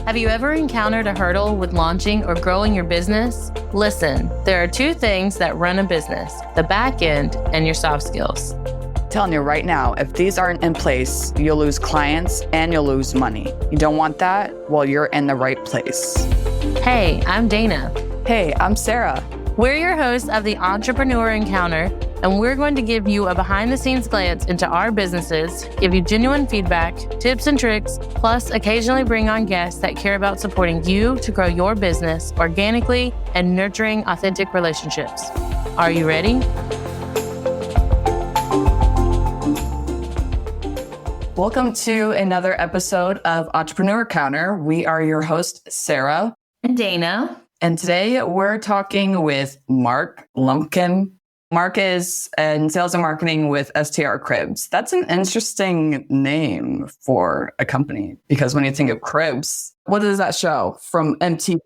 Have you ever encountered a hurdle with launching or growing your business? Listen, there are two things that run a business, the back end and your soft skills. Telling you right now, if these aren't in place, you'll lose clients and you'll lose money. You don't want that? Well, you're in the right place. Hey, I'm Dana. Hey, I'm Sarah. We're your hosts of the Entrepreneur Encounter, and we're going to give you a behind-the-scenes glance into our businesses, give you genuine feedback, tips and tricks, plus occasionally bring on guests that care about supporting you to grow your business organically and nurturing authentic relationships. Are you ready? Welcome to another episode of Entrepreneur Encounter. We are your host, Sarah. And Dana. And today we're talking with Mark Lumpkin. Mark is in sales and marketing with STR Cribs. That's an interesting name for a company because when you think of Cribs, what is that show from MTV?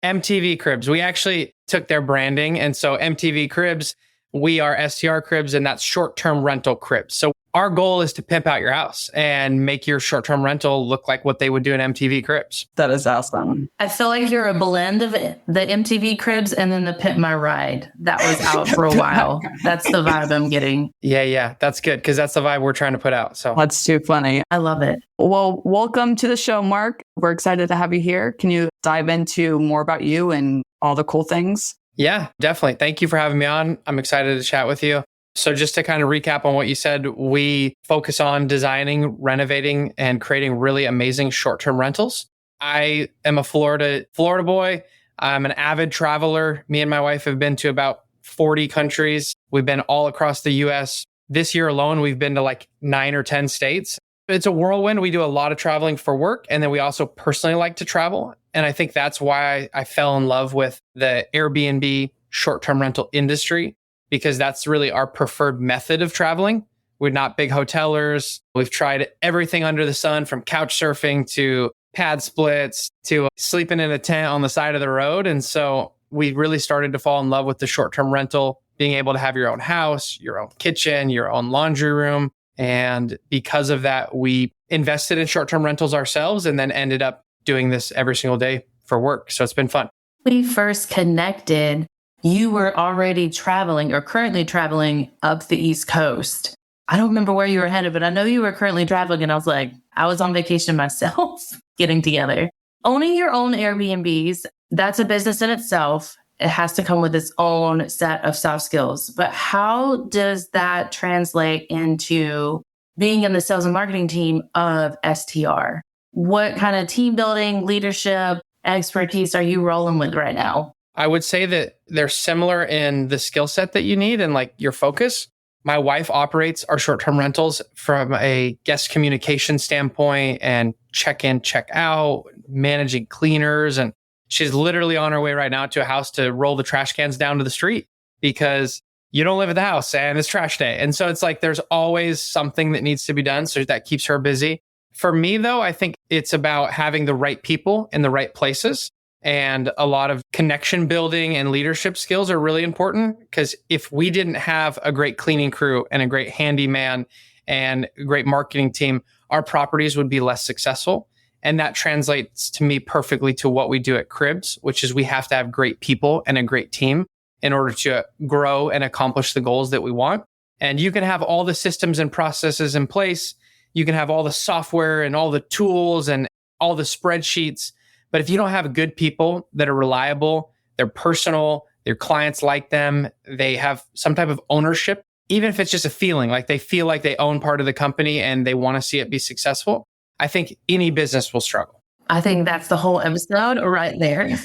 MTV Cribs. We actually took their branding. And so MTV Cribs, we are STR Cribs, and that's short-term rental cribs. So our goal is to pimp out your house and make your short-term rental look like what they would do in MTV Cribs. That is awesome. I feel like you're a blend of the MTV Cribs and then the Pimp My Ride. That was out for a while. That's the vibe I'm getting. Yeah. That's good because that's the vibe we're trying to put out. So That's too funny. I love it. Well, welcome to the show, Mark. We're excited to have you here. Can you dive into more about you and all the cool things? Yeah, definitely. Thank you for having me on. I'm excited to chat with you. So just to kind of recap on what you said, we focus on designing, renovating, and creating really amazing short-term rentals. I am a Florida boy. I'm an avid traveler. Me and my wife have been to about 40 countries. We've been all across the US. This year alone, we've been to like 9 or 10 states. It's a whirlwind. We do a lot of traveling for work. And then we also personally like to travel. And I think that's why I fell in love with the Airbnb short-term rental industry, because that's really our preferred method of traveling. We're not big hotelers. We've tried everything under the sun, from couch surfing to pad splits to sleeping in a tent on the side of the road. And so we really started to fall in love with the short-term rental, being able to have your own house, your own kitchen, your own laundry room. And because of that, we invested in short-term rentals ourselves and then ended up doing this every single day for work. So it's been fun. We first connected, you were already traveling or currently traveling up the East Coast. I don't remember where you were headed, but I know you were currently traveling. And I was like, I was on vacation myself, getting together. Owning your own Airbnbs, that's a business in itself. It has to come with its own set of soft skills. But how does that translate into being in the sales and marketing team of STR? What kind of team building, leadership, expertise are you rolling with right now? I would say that they're similar in the skill set that you need and like your focus. My wife operates our short-term rentals from a guest communication standpoint and check-in, check-out, managing cleaners. And she's literally on her way right now to a house to roll the trash cans down to the street because you don't live at the house and it's trash day. And so it's like there's always something that needs to be done. So that keeps her busy. For me, though, I think it's about having the right people in the right places. And a lot of connection building and leadership skills are really important because if we didn't have a great cleaning crew and a great handyman and a great marketing team, our properties would be less successful. And that translates to me perfectly to what we do at Cribs, which is we have to have great people and a great team in order to grow and accomplish the goals that we want. And you can have all the systems and processes in place. You can have all the software and all the tools and all the spreadsheets. But if you don't have good people that are reliable, they're personal, their clients like them, they have some type of ownership, even if it's just a feeling, like they feel like they own part of the company and they want to see it be successful, I think any business will struggle. I think that's the whole episode right there.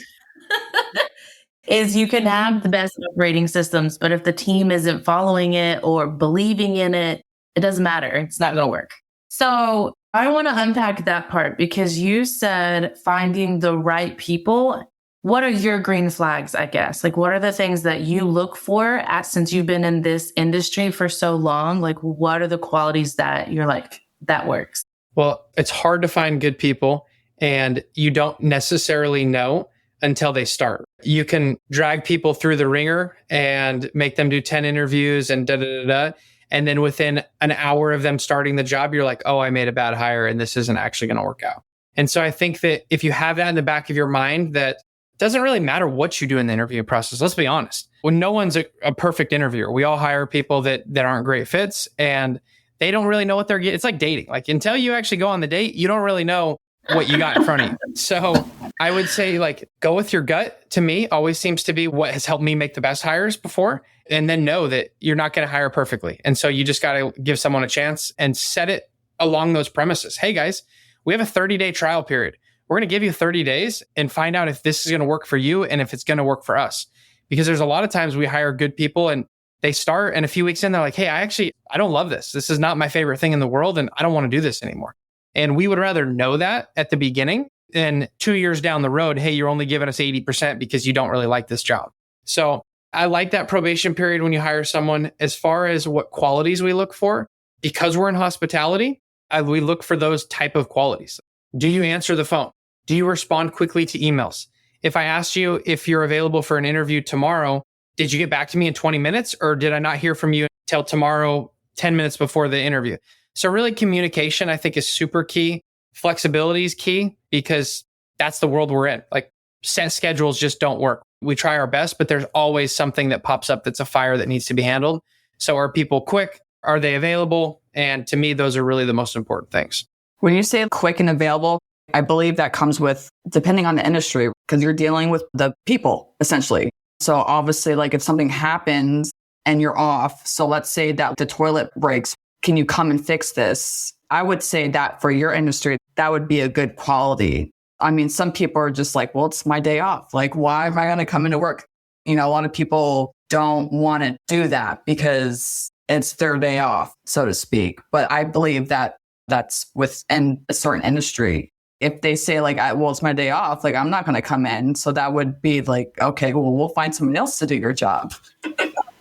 Is you can have the best operating systems, but if the team isn't following it or believing in it, it doesn't matter. It's not going to work. So I want to unpack that part because you said finding the right people. What are your green flags, I guess? Like, what are the things that you look for since you've been in this industry for so long? Like, what are the qualities that you're like, that works? Well, it's hard to find good people and you don't necessarily know until they start. You can drag people through the ringer and make them do 10 interviews and da-da-da-da. And then within an hour of them starting the job, you're like, oh, I made a bad hire and this isn't actually going to work out. And so I think that if you have that in the back of your mind, that it doesn't really matter what you do in the interview process. Let's be honest. When no one's a perfect interviewer, we all hire people that aren't great fits and they don't really know what they're getting. It's like dating. Like until you actually go on the date, you don't really know what you got in front of you. So I would say like go with your gut, to me always seems to be what has helped me make the best hires before. And then know that you're not going to hire perfectly. And so you just got to give someone a chance and set it along those premises. Hey guys, we have a 30-day trial period. We're going to give you 30 days and find out if this is going to work for you and if it's going to work for us. Because there's a lot of times we hire good people and they start and a few weeks in, they're like, hey, I don't love this. This is not my favorite thing in the world and I don't want to do this anymore. And we would rather know that at the beginning than 2 years down the road, hey, you're only giving us 80% because you don't really like this job. So I like that probation period when you hire someone. As far as what qualities we look for, because we're in hospitality, we look for those type of qualities. Do you answer the phone? Do you respond quickly to emails? If I asked you if you're available for an interview tomorrow, did you get back to me in 20 minutes or did I not hear from you until tomorrow, 10 minutes before the interview? So really communication, I think, is super key. Flexibility is key because that's the world we're in. Like set schedules just don't work. We try our best, but there's always something that pops up that's a fire that needs to be handled. So are people quick? Are they available? And to me, those are really the most important things. When you say quick and available, I believe that comes with, depending on the industry, because you're dealing with the people, essentially. So obviously, like if something happens and you're off, so let's say that the toilet breaks, can you come and fix this? I would say that for your industry, that would be a good quality. I mean, some people are just like, well, it's my day off. Like, why am I going to come into work? You know, a lot of people don't want to do that because it's their day off, so to speak. But I believe that that's within a certain industry. If they say like, well, it's my day off, like I'm not going to come in. So that would be like, okay, well, we'll find someone else to do your job.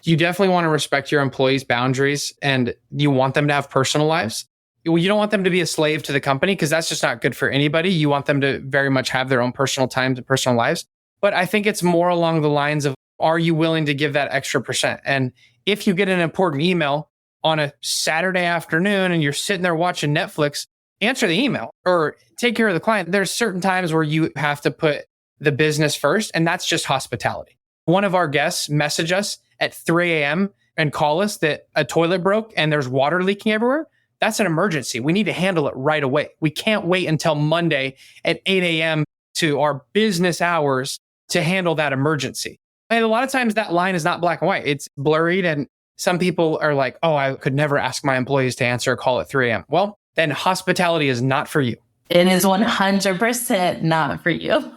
You definitely want to respect your employees' boundaries and you want them to have personal lives. You don't want them to be a slave to the company because that's just not good for anybody. You want them to very much have their own personal times and personal lives. But I think it's more along the lines of, are you willing to give that extra percent? And if you get an important email on a Saturday afternoon and you're sitting there watching Netflix, answer the email or take care of the client. There's certain times where you have to put the business first, and that's just hospitality. One of our guests messaged us at 3 a.m. and call us that a toilet broke and there's water leaking everywhere. That's an emergency. We need to handle it right away. We can't wait until Monday at 8 a.m. to our business hours to handle that emergency. And a lot of times that line is not black and white. It's blurred. And some people are like, oh, I could never ask my employees to answer a call at 3 a.m. Well, then hospitality is not for you. It is 100% not for you.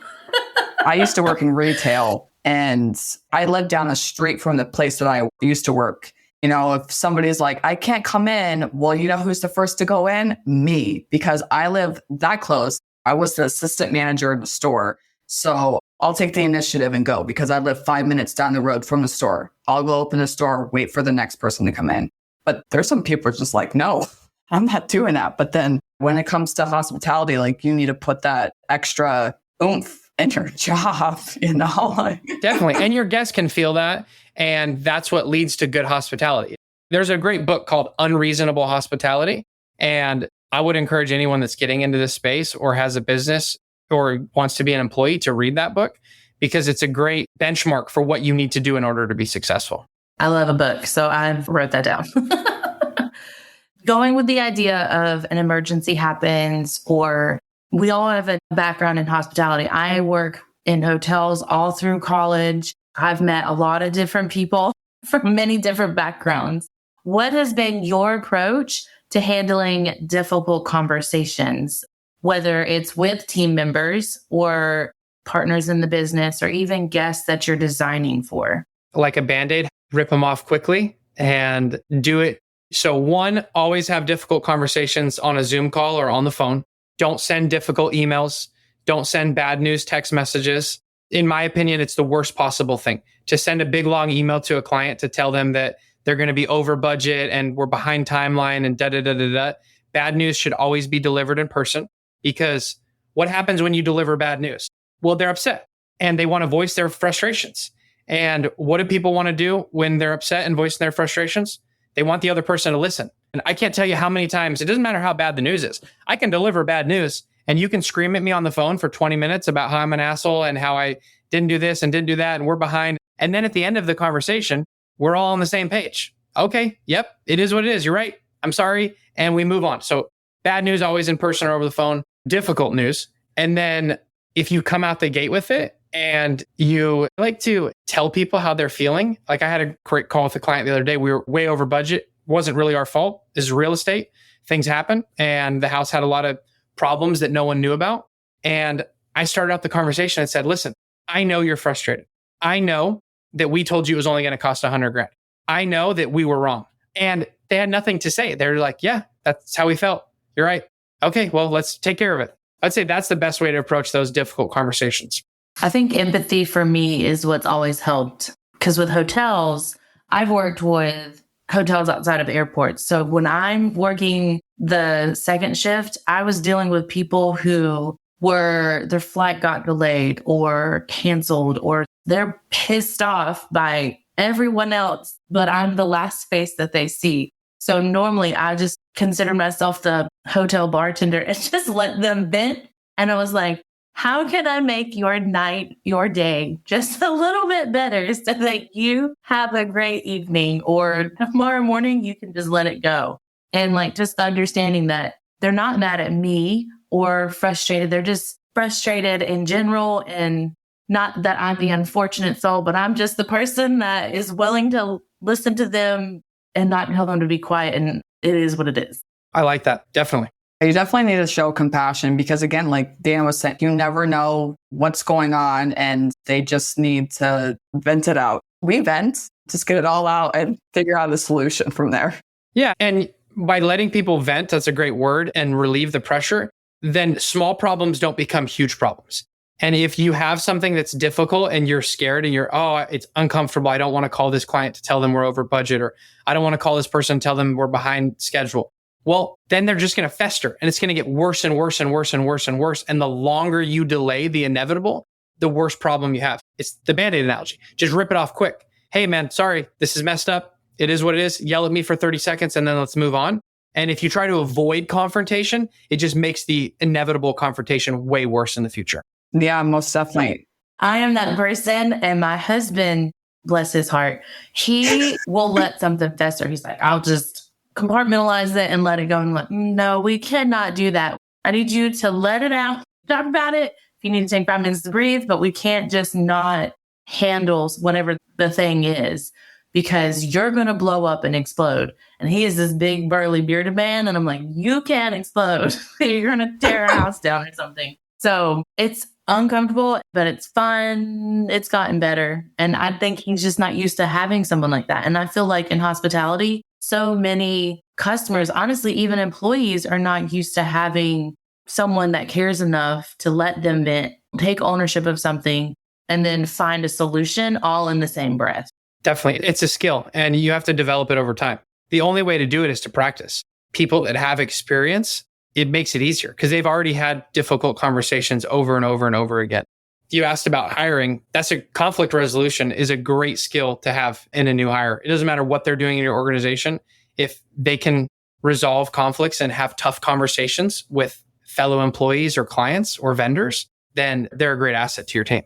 I used to work in retail and I lived down the street from the place that I used to work. You know, if somebody's like, I can't come in, well, you know who's the first to go in? Me, because I live that close. I was the assistant manager in the store. So I'll take the initiative and go because I live 5 minutes down the road from the store. I'll go open the store, wait for the next person to come in. But there's some people just like, no, I'm not doing that. But then when it comes to hospitality, like you need to put that extra oomph in your job, you know? Definitely. And your guests can feel that. And that's what leads to good hospitality. There's a great book called Unreasonable Hospitality. And I would encourage anyone that's getting into this space or has a business or wants to be an employee to read that book because it's a great benchmark for what you need to do in order to be successful. I love a book, so I've wrote that down. Going with the idea of an emergency happens, or we all have a background in hospitality. I work in hotels all through college. I've met a lot of different people from many different backgrounds. What has been your approach to handling difficult conversations, whether it's with team members or partners in the business or even guests that you're designing for? Like a Band-Aid, rip them off quickly and do it. So one, always have difficult conversations on a Zoom call or on the phone. Don't send difficult emails. Don't send bad news text messages. In my opinion, it's the worst possible thing to send a big, long email to a client to tell them that they're going to be over budget and we're behind timeline and da-da-da-da-da. Bad news should always be delivered in person because what happens when you deliver bad news? Well, they're upset and they want to voice their frustrations. And what do people want to do when they're upset and voicing their frustrations? They want the other person to listen. And I can't tell you how many times, it doesn't matter how bad the news is. I can deliver bad news And you can scream at me on the phone for 20 minutes about how I'm an asshole and how I didn't do this and didn't do that and we're behind. And then at the end of the conversation, we're all on the same page. Okay, yep, it is what it is. You're right. I'm sorry. And we move on. So bad news always in person or over the phone, difficult news. And then if you come out the gate with it and you like to tell people how they're feeling, like I had a great call with a client the other day. We were way over budget. Wasn't really our fault. This is real estate. Things happen. And the house had a lot of problems that no one knew about. And I started out the conversation and said, listen, I know you're frustrated. I know that we told you it was only going to cost $100,000. I know that we were wrong. And they had nothing to say. They're like, yeah, that's how we felt. You're right. Okay, well, let's take care of it. I'd say that's the best way to approach those difficult conversations. I think empathy for me is what's always helped. Because with hotels, I've worked with hotels outside of airports. So when I'm working the second shift, I was dealing with people who their flight got delayed or canceled, or they're pissed off by everyone else, but I'm the last face that they see. So normally I just consider myself the hotel bartender and just let them vent. And I was like, how can I make your night, your day just a little bit better so that you have a great evening, or tomorrow morning you can just let it go? And like just understanding that they're not mad at me or frustrated. They're just frustrated in general. And not that I'm the unfortunate soul, but I'm just the person that is willing to listen to them and not tell them to be quiet. And it is what it is. I like that. Definitely. You definitely need to show compassion because, again, like Dan was saying, you never know what's going on and they just need to vent it out. We vent, just get it all out and figure out the solution from there. Yeah. And by letting people vent, that's a great word, and relieve the pressure, then small problems don't become huge problems. And if you have something that's difficult and you're scared and it's uncomfortable, I don't want to call this client to tell them we're over budget, or I don't want to call this person and tell them we're behind schedule. Well, then they're just going to fester and it's going to get worse and worse and worse and worse and worse. And the longer you delay the inevitable, the worse problem you have. It's the Band-Aid analogy. Just rip it off quick. Hey man, sorry, this is messed up. It is what it is. Yell at me for 30 seconds and then let's move on. And if you try to avoid confrontation, it just makes the inevitable confrontation way worse in the future. Yeah, most definitely. I am that person, and my husband, bless his heart, he will let something fester. He's like, I'll just compartmentalize it and let it go. And like, no, we cannot do that. I need you to let it out, talk about it. If you need to take 5 minutes to breathe, but we can't just not handle whatever the thing is, because you're going to blow up and explode. And he is this big, burly, bearded man. And I'm like, you can't explode. You're going to tear a house down or something. So it's uncomfortable, but it's fun. It's gotten better. And I think he's just not used to having someone like that. And I feel like in hospitality, so many customers, honestly, even employees, are not used to having someone that cares enough to let them vent, take ownership of something, and then find a solution all in the same breath. Definitely. It's a skill and you have to develop it over time. The only way to do it is to practice. People that have experience, it makes it easier because they've already had difficult conversations over and over and over again. You asked about hiring. That's a conflict resolution is a great skill to have in a new hire. It doesn't matter what they're doing in your organization. If they can resolve conflicts and have tough conversations with fellow employees or clients or vendors, then they're a great asset to your team.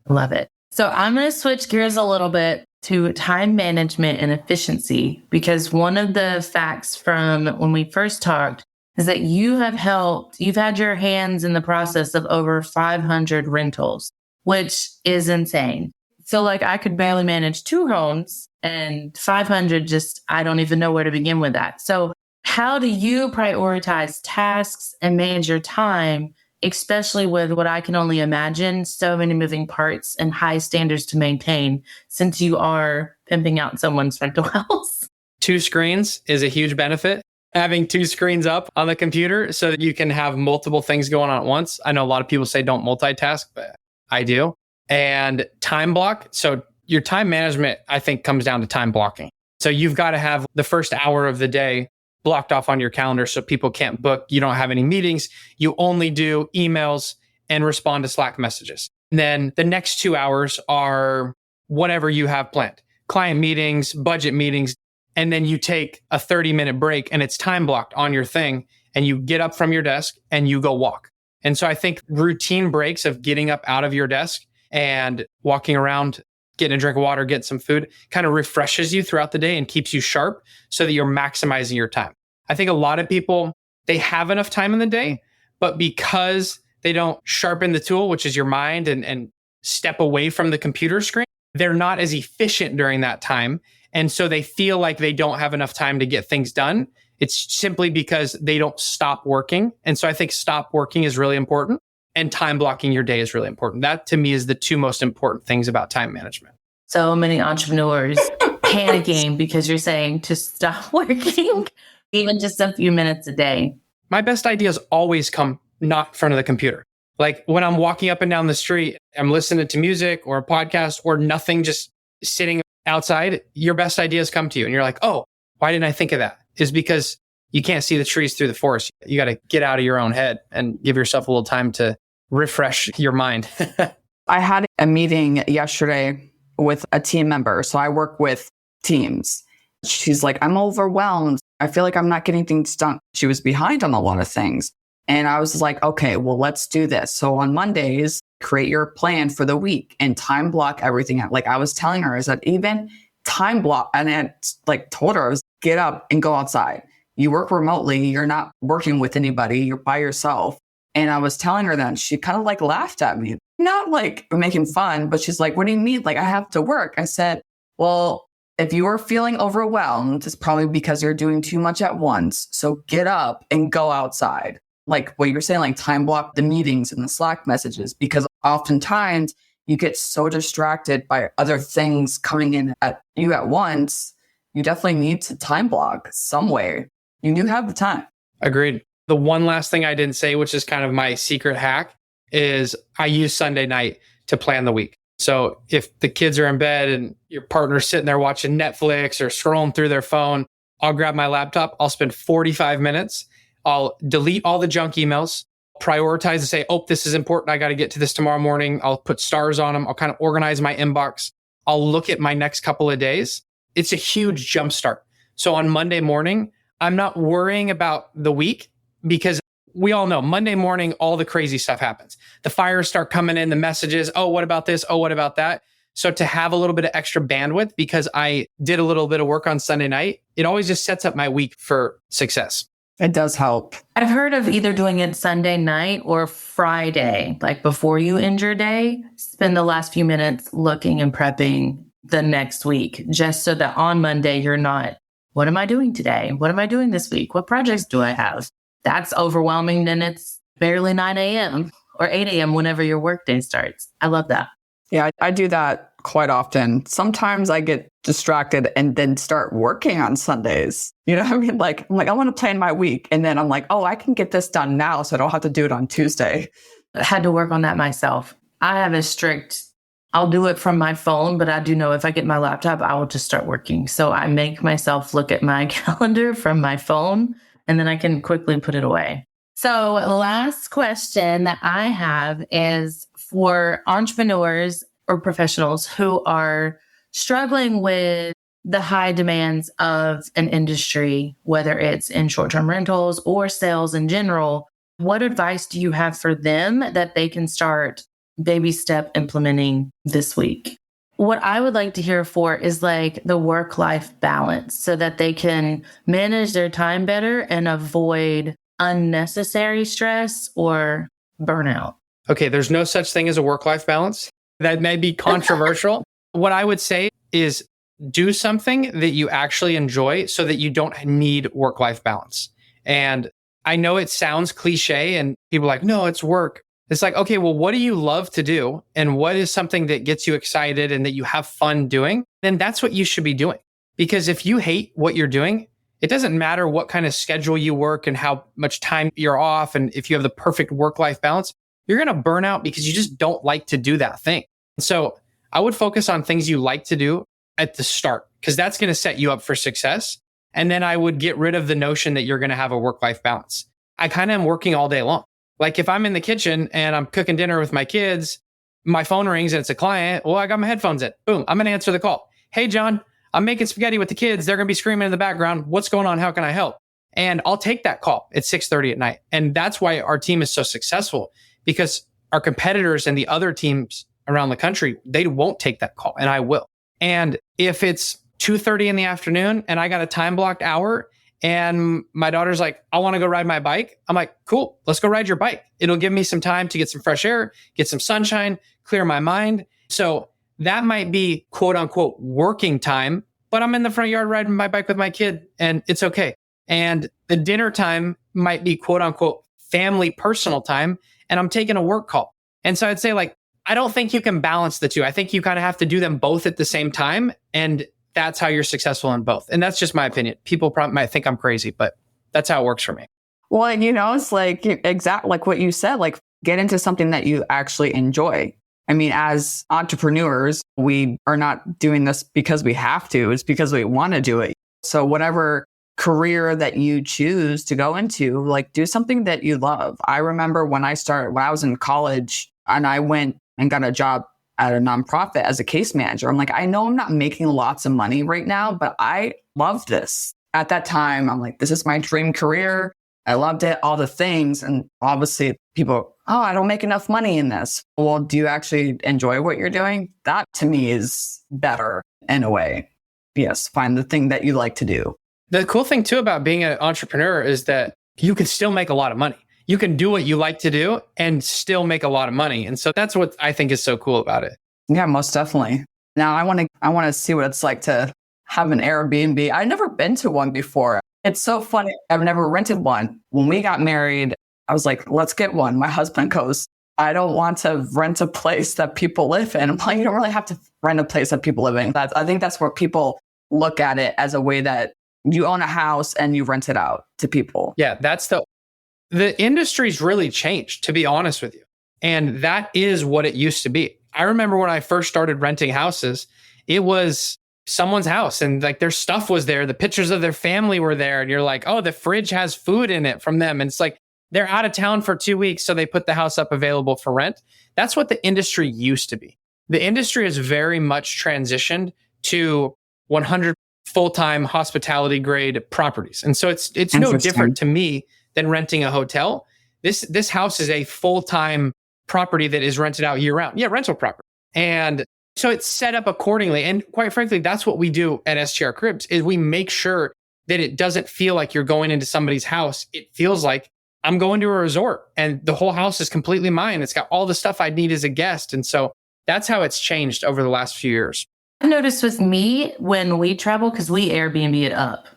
Love it. So I'm going to switch gears a little bit to time management and efficiency, because one of the facts from when we first talked is that you've had your hands in the process of over 500 rentals, which is insane. So like I could barely manage 2 homes, and 500, I don't even know where to begin with that. So how do you prioritize tasks and manage your time, especially with what I can only imagine, so many moving parts and high standards to maintain, since you are pimping out someone's rental house? 2 screens is a huge benefit. Having 2 screens up on the computer so that you can have multiple things going on at once. I know a lot of people say don't multitask, but I do. And time block. So your time management, I think, comes down to time blocking. So you've got to have the first hour of the day blocked off on your calendar so people can't book. You don't have any meetings. You only do emails and respond to Slack messages. And then the next 2 hours are whatever you have planned. Client meetings, budget meetings. And then you take a 30-minute break and it's time blocked on your thing. And you get up from your desk and you go walk. And so I think routine breaks of getting up out of your desk and walking around, getting a drink of water, getting some food, kind of refreshes you throughout the day and keeps you sharp so that you're maximizing your time. I think a lot of people, they have enough time in the day, but because they don't sharpen the tool, which is your mind, and step away from the computer screen, they're not as efficient during that time. And so they feel like they don't have enough time to get things done. It's simply because they don't stop working. And so I think stop working is really important, and time blocking your day is really important. That to me is the two most important things about time management. So many entrepreneurs panicking because you're saying to stop working, even just a few minutes a day. My best ideas always come not in front of the computer. Like when I'm walking up and down the street, I'm listening to music or a podcast or nothing, just sitting outside, your best ideas come to you. And you're like, oh, why didn't I think of that? Is because you can't see the trees through the forest. You got to get out of your own head and give yourself a little time to refresh your mind. I had a meeting yesterday with a team member. So I work with teams. She's like, I'm overwhelmed. I feel like I'm not getting things done. She was behind on a lot of things. And I was like, okay, well, let's do this. So on Mondays, create your plan for the week and time block everything out. Like I was telling her, is that even time block, and I like told her, I was get up and go outside. You work remotely. You're not working with anybody. You're by yourself. And I was telling her that, she kind of like laughed at me, not like making fun, but she's like, what do you mean? Like I have to work. I said, well, if you are feeling overwhelmed, it's probably because you're doing too much at once. So get up and go outside. Like what you're saying, like time block the meetings and the Slack messages, because oftentimes you get so distracted by other things coming in at you at once. You definitely need to time block some way. You have the time. Agreed. The one last thing I didn't say, which is kind of my secret hack, is I use Sunday night to plan the week. So if the kids are in bed and your partner's sitting there watching Netflix or scrolling through their phone, I'll grab my laptop. I'll spend 45 minutes. I'll delete all the junk emails, prioritize and say, oh, this is important. I got to get to this tomorrow morning. I'll put stars on them. I'll kind of organize my inbox. I'll look at my next couple of days. It's a huge jumpstart. So on Monday morning, I'm not worrying about the week, because we all know Monday morning, all the crazy stuff happens. The fires start coming in, the messages. Oh, what about this? Oh, what about that? So to have a little bit of extra bandwidth, because I did a little bit of work on Sunday night, it always just sets up my week for success. It does help. I've heard of either doing it Sunday night or Friday, like before you end your day, spend the last few minutes looking and prepping the next week, just so that on Monday, you're not, what am I doing today? What am I doing this week? What projects do I have? That's overwhelming. Then it's barely 9 a.m. or 8 a.m. whenever your workday starts. I love that. Yeah, I do that quite often. Sometimes I get distracted and then start working on Sundays. You know what I mean? Like, I'm like, I want to plan my week. And then I'm like, oh, I can get this done now, so I don't have to do it on Tuesday. I had to work on that myself. I have a strict, I'll do it from my phone, but I do know if I get my laptop, I will just start working. So I make myself look at my calendar from my phone, and then I can quickly put it away. So last question that I have is for entrepreneurs or professionals who are struggling with the high demands of an industry, whether it's in short-term rentals or sales in general. What advice do you have for them that they can start baby step implementing this week? What I would like to hear for is like the work-life balance, so that they can manage their time better and avoid unnecessary stress or burnout. Okay, there's no such thing as a work-life balance. That may be controversial. What I would say is do something that you actually enjoy so that you don't need work-life balance. And I know it sounds cliche and people are like, no, it's work. It's like, okay, well, what do you love to do? And what is something that gets you excited and that you have fun doing? Then that's what you should be doing. Because if you hate what you're doing, it doesn't matter what kind of schedule you work and how much time you're off. And if you have the perfect work-life balance, you're going to burn out because you just don't like to do that thing. So I would focus on things you like to do at the start, because that's going to set you up for success. And then I would get rid of the notion that you're going to have a work-life balance. I kind of am working all day long. Like if I'm in the kitchen and I'm cooking dinner with my kids, my phone rings and it's a client. Well, I got my headphones in. Boom, I'm going to answer the call. Hey, John, I'm making spaghetti with the kids. They're going to be screaming in the background. What's going on? How can I help? And I'll take that call at 6:30 at night. And that's why our team is so successful, because our competitors and the other teams around the country, they won't take that call, and I will. And if it's 2:30 in the afternoon and I got a time blocked hour and my daughter's like, I want to go ride my bike, I'm like, cool, let's go ride your bike. It'll give me some time to get some fresh air, get some sunshine, clear my mind. So that might be quote unquote working time, but I'm in the front yard riding my bike with my kid and it's okay. And the dinner time might be quote unquote family personal time, and I'm taking a work call. And so I'd say, like, I don't think you can balance the two. I think you kind of have to do them both at the same time. And that's how you're successful in both. And that's just my opinion. People probably might think I'm crazy, but that's how it works for me. Well, and it's like exactly like what you said, like get into something that you actually enjoy. I mean, as entrepreneurs, we are not doing this because we have to. It's because we want to do it. So whatever career that you choose to go into, like do something that you love. I remember when I was in college and I went and got a job at a nonprofit as a case manager. I'm like, I know I'm not making lots of money right now, but I love this. At that time, I'm like, this is my dream career. I loved it, all the things. And obviously people, oh, I don't make enough money in this. Well, do you actually enjoy what you're doing? That to me is better in a way. Yes, find the thing that you like to do. The cool thing too about being an entrepreneur is that you can still make a lot of money. You can do what you like to do and still make a lot of money. And so that's what I think is so cool about it. Yeah, most definitely. Now I want to see what it's like to have an Airbnb. I've never been to one before. It's so funny. I've never rented one. When we got married, I was like, let's get one. My husband goes, I don't want to rent a place that people live in. I'm like, you don't really have to rent a place that people live in. I think that's where people look at it, as a way that you own a house and you rent it out to people. Yeah, that's the industry's really changed, to be honest with you. And that is what it used to be. I remember when I first started renting houses, it was someone's house and like their stuff was there. The pictures of their family were there. And you're like, oh, the fridge has food in it from them. And it's like, they're out of town for 2 weeks. So they put the house up available for rent. That's what the industry used to be. The industry has very much transitioned to 100 full-time hospitality grade properties. And so it's no different to me than renting a hotel. This house is a full-time property that is rented out year round. Yeah, rental property. And so it's set up accordingly. And quite frankly, that's what we do at STR Cribs, is we make sure that it doesn't feel like you're going into somebody's house. It feels like I'm going to a resort and the whole house is completely mine. It's got all the stuff I need as a guest. And so that's how it's changed over the last few years. I noticed with me when we travel, because we Airbnb it up,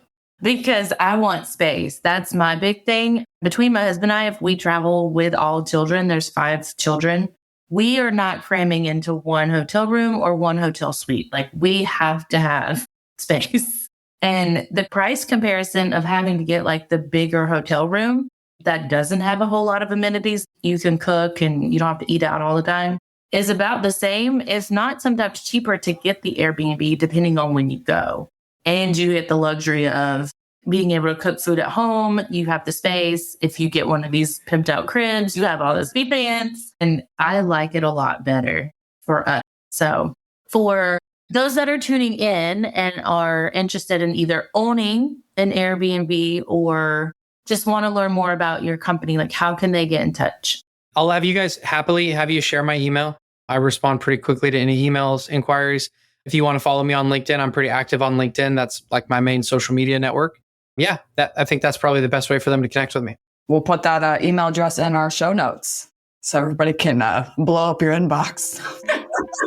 because I want space. That's my big thing. Between my husband and I, if we travel with all children, there's 5 children, we are not cramming into one hotel room or one hotel suite. Like, we have to have space. And the price comparison of having to get like the bigger hotel room that doesn't have a whole lot of amenities, you can cook and you don't have to eat out all the time, is about the same. It's not sometimes cheaper to get the Airbnb depending on when you go. And you get the luxury of being able to cook food at home. You have the space. If you get one of these pimped out cribs, you have all those fans. And I like it a lot better for us. So for those that are tuning in and are interested in either owning an Airbnb or just want to learn more about your company, like, how can they get in touch? I'll have you guys happily have you share my email. I respond pretty quickly to any emails, inquiries. If you want to follow me on LinkedIn, I'm pretty active on LinkedIn. That's like my main social media network. Yeah, I think that's probably the best way for them to connect with me. We'll put that email address in our show notes so everybody can blow up your inbox.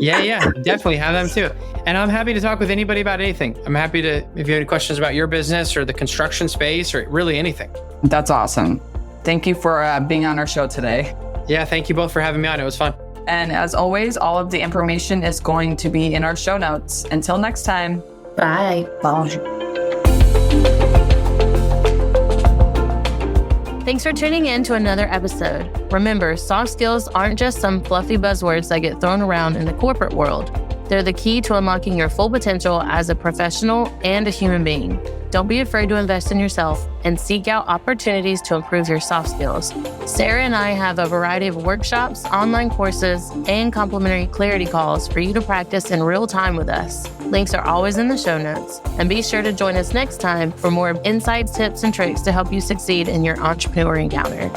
Yeah, definitely have them too. And I'm happy to talk with anybody about anything. I'm happy to, if you have any questions about your business or the construction space or really anything. That's awesome. Thank you for being on our show today. Yeah, thank you both for having me on. It was fun. And as always, all of the information is going to be in our show notes. Until next time. Bye. Bye. Thanks for tuning in to another episode. Remember, soft skills aren't just some fluffy buzzwords that get thrown around in the corporate world. They're the key to unlocking your full potential as a professional and a human being. Don't be afraid to invest in yourself and seek out opportunities to improve your soft skills. Sarah and I have a variety of workshops, online courses, and complimentary clarity calls for you to practice in real time with us. Links are always in the show notes. And be sure to join us next time for more insights, tips, and tricks to help you succeed in your entrepreneur encounter.